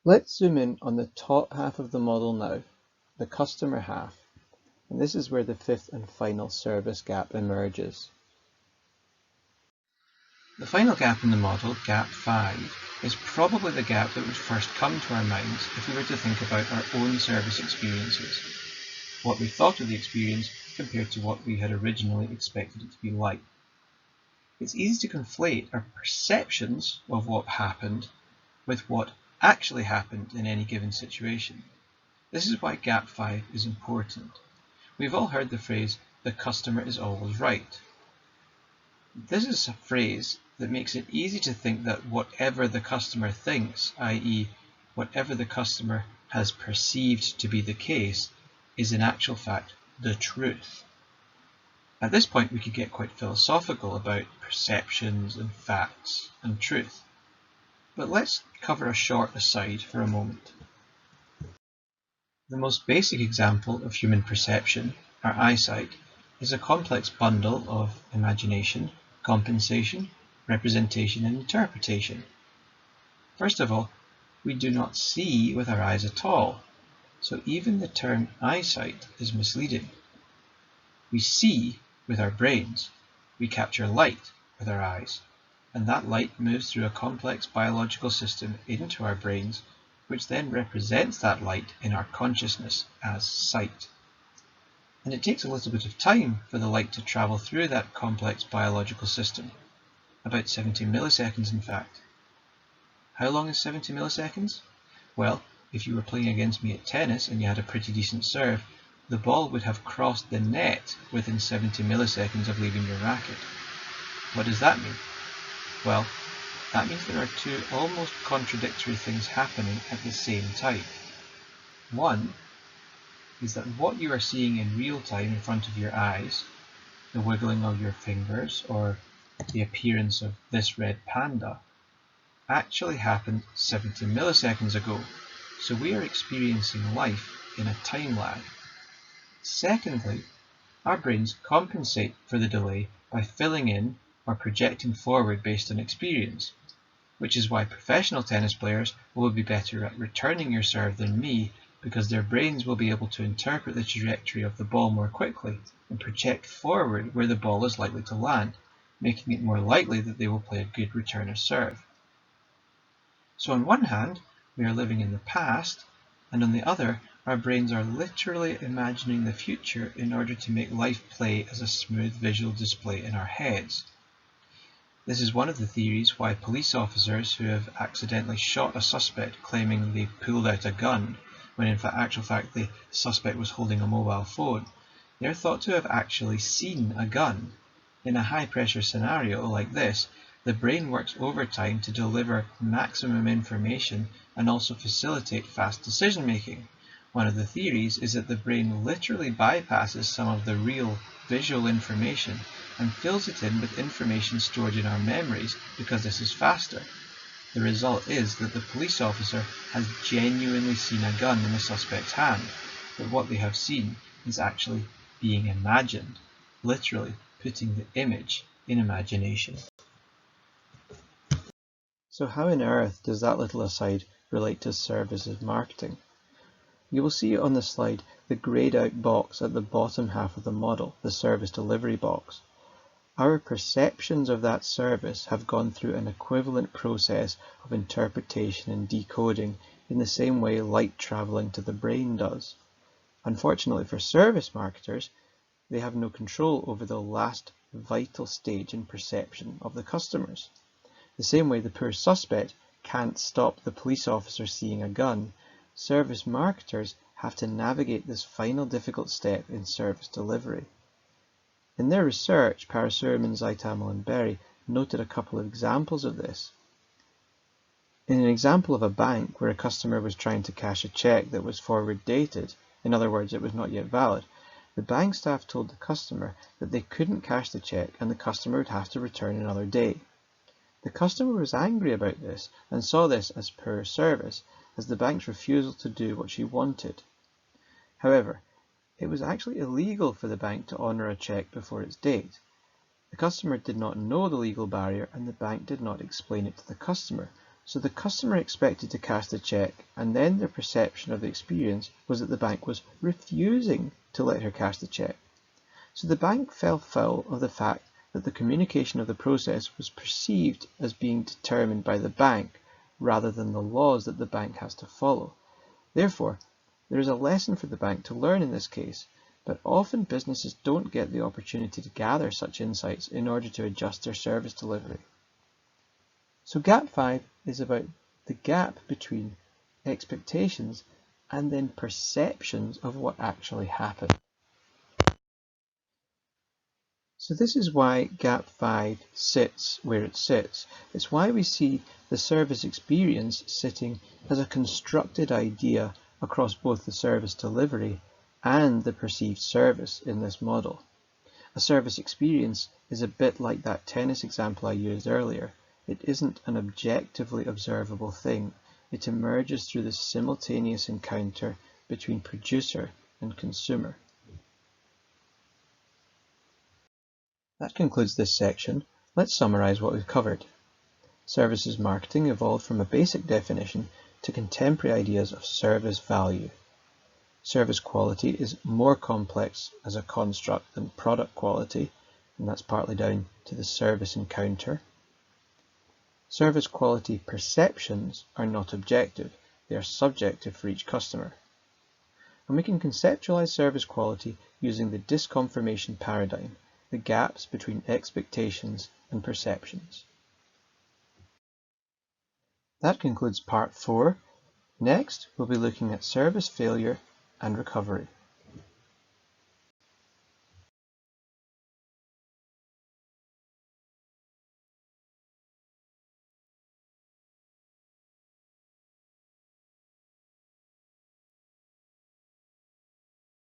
Let's zoom in on the top half of the model now, the customer half, and this is where the fifth and final service gap emerges. The final gap in the model, gap 5, is probably the gap that would first come to our minds if we were to think about our own service experiences, what we thought of the experience compared to what we had originally expected it to be like. It's easy to conflate our perceptions of what happened with what actually happened in any given situation. This is why gap 5 is important. We've all heard the phrase, "the customer is always right." This is a phrase that makes it easy to think that whatever the customer thinks, i.e. whatever the customer has perceived to be the case, is in actual fact the truth. At this point we could get quite philosophical about perceptions and facts and truth. But let's cover a short aside for a moment. The most basic example of human perception, our eyesight, is a complex bundle of imagination, compensation, representation and interpretation. First of all, we do not see with our eyes at all, so even the term eyesight is misleading. We see with our brains. We capture light with our eyes, and that light moves through a complex biological system into our brains, which then represents that light in our consciousness as sight. And it takes a little bit of time for the light to travel through that complex biological system, about 70 milliseconds in fact. How long is 70 milliseconds? Well, if you were playing against me at tennis and you had a pretty decent serve, the ball would have crossed the net within 70 milliseconds of leaving your racket. What does that mean? Well, that means there are two almost contradictory things happening at the same time. One is that what you are seeing in real time in front of your eyes, the wiggling of your fingers or the appearance of this red panda, actually happened 70 milliseconds ago, so we are experiencing life in a time lag. Secondly, our brains compensate for the delay by filling in or projecting forward based on experience, which is why professional tennis players will be better at returning your serve than me, because their brains will be able to interpret the trajectory of the ball more quickly and project forward where the ball is likely to land, making it more likely that they will play a good return of serve. So on one hand, we are living in the past, and on the other, our brains are literally imagining the future in order to make life play as a smooth visual display in our heads. This is one of the theories why police officers who have accidentally shot a suspect claiming they pulled out a gun, when in actual fact the suspect was holding a mobile phone, they're thought to have actually seen a gun. In a high-pressure scenario like this, the brain works overtime to deliver maximum information and also facilitate fast decision-making. One of the theories is that the brain literally bypasses some of the real visual information and fills it in with information stored in our memories because this is faster. The result is that the police officer has genuinely seen a gun in the suspect's hand, but what they have seen is actually being imagined, literally putting the image in imagination. So how on earth does that little aside relate to services marketing? You will see on the slide the greyed out box at the bottom half of the model, the service delivery box. Our perceptions of that service have gone through an equivalent process of interpretation and decoding in the same way light travelling to the brain does. Unfortunately for service marketers, they have no control over the last vital stage in perception of the customers. The same way the poor suspect can't stop the police officer seeing a gun, service marketers have to navigate this final difficult step in service delivery. In their research, Parasuram, Zaitamal and Berry noted a couple of examples of this. In an example of a bank where a customer was trying to cash a cheque that was forward dated, in other words it was not yet valid, the bank staff told the customer that they couldn't cash the cheque and the customer would have to return another day. The customer was angry about this and saw this as poor service, as the bank's refusal to do what she wanted. However, it was actually illegal for the bank to honour a cheque before its date. The customer did not know the legal barrier and the bank did not explain it to the customer, So the customer expected to cash the cheque, and then their perception of the experience was that the bank was refusing to let her cash the cheque. So the bank fell foul of the fact that the communication of the process was perceived as being determined by the bank rather than the laws that the bank has to follow. Therefore, there is a lesson for the bank to learn in this case, but often businesses don't get the opportunity to gather such insights in order to adjust their service delivery. So Gap 5 is about the gap between expectations and then perceptions of what actually happened. So this is why Gap 5 sits where it sits. It's why we see the service experience sitting as a constructed idea across both the service delivery and the perceived service in this model. A service experience is a bit like that tennis example I used earlier. It isn't an objectively observable thing. It emerges through the simultaneous encounter between producer and consumer. That concludes this section. Let's summarize what we've covered. Services marketing evolved from a basic definition to contemporary ideas of service value. Service quality is more complex as a construct than product quality, and that's partly down to the service encounter. Service quality perceptions are not objective, they are subjective for each customer. And we can conceptualize service quality using the disconfirmation paradigm, the gaps between expectations and perceptions. That concludes part 4. Next, we'll be looking at service failure and recovery.